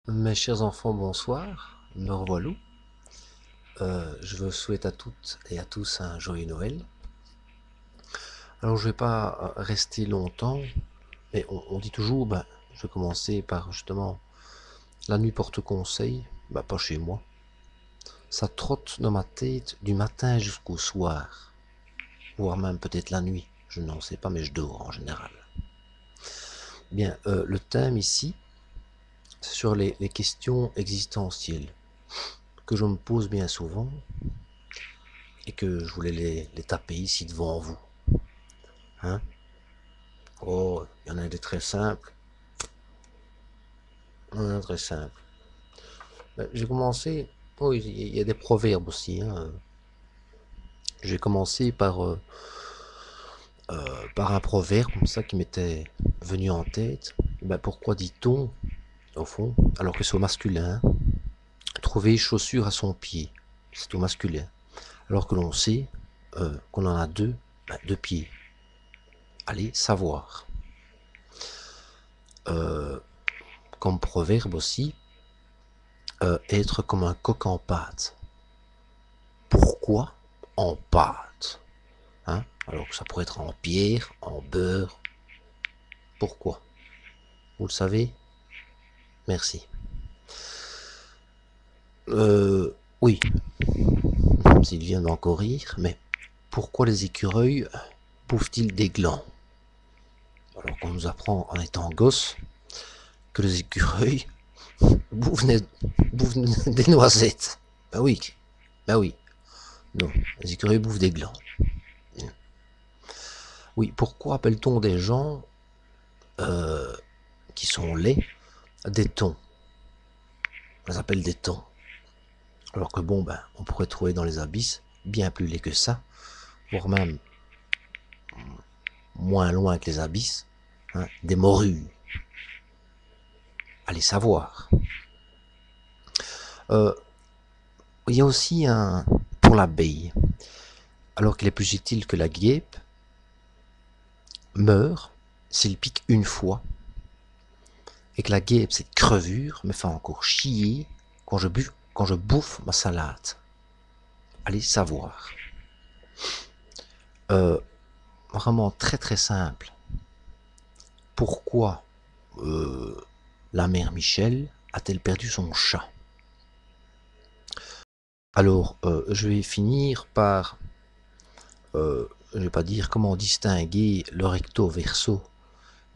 Mes chers enfants, bonsoir, me revoilà. Je vous souhaite à toutes et à tous un joyeux Noël. Alors je vais pas rester longtemps, mais on dit toujours, je vais commencer par justement la nuit porte conseil, pas chez moi. Ça trotte dans ma tête du matin jusqu'au soir, voire même peut-être la nuit, je n'en sais pas, mais je dors en général. Bien, le thème ici, c'est sur les questions existentielles que je me pose bien souvent et que je voulais les taper ici devant vous. Hein? Oh, il y en a des très simples. Il y en a des très simples. J'ai commencé. Oh, il y a des proverbes aussi. Hein. J'ai commencé par un proverbe comme ça qui m'était venu en tête. Pourquoi dit-on, au fond, alors que c'est au masculin, trouver chaussure à son pied? C'est au masculin. Alors que l'on sait qu'on en a deux pieds. Allez savoir. Comme proverbe aussi, être comme un coq en pâte. Pourquoi en pâte? Hein? Alors que ça pourrait être en pierre, en beurre. Pourquoi? Vous le savez? Merci. Oui, s'il vient d'encore rire, mais pourquoi les écureuils bouffent-ils des glands? Alors qu'on nous apprend en étant gosse que les écureuils bouffent des noisettes. Ben oui, ben oui. Non, les écureuils bouffent des glands. Oui, pourquoi appelle-t-on des gens qui sont laids des thons? On les appelle des thons. Alors que bon, on pourrait trouver dans les abysses bien plus laids que ça, voire même moins loin que les abysses, hein, des morues. Allez savoir. Il y a aussi pour l'abeille, alors qu'il est plus utile que la guêpe, meurt s'il pique une fois, et que la guêpe, cette crevure, me fait encore chier quand je bouffe ma salade. Allez savoir. Vraiment très très simple. Pourquoi la mère Michel a-t-elle perdu son chat? Alors, je vais finir par, je vais pas dire comment distinguer le recto verso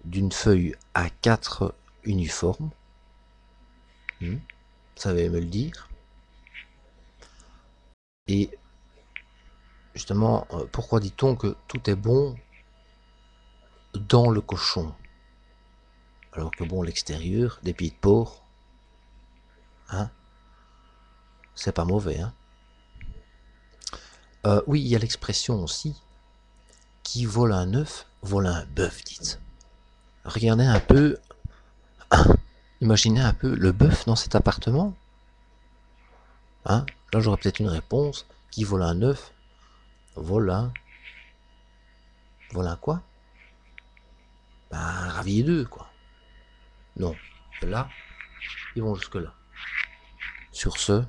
d'une feuille A4 uniforme. Vous savez me le dire? Et justement, pourquoi dit-on que tout est bon dans le cochon? Alors que bon, l'extérieur, des pieds de porc, hein, c'est pas mauvais, hein. Oui, il y a l'expression aussi, qui vole un œuf, vole un bœuf, dites. Regardez un peu, imaginez un peu le bœuf dans cet appartement. Hein? Là, j'aurais peut-être une réponse. Qui vole un œuf, vole un... Vole un quoi? Un ravier d'œufs, quoi. Non. Là, ils vont jusque-là. Sur ce,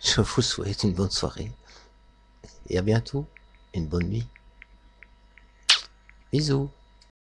je vous souhaite une bonne soirée. Et à bientôt. Une bonne nuit. Bisous.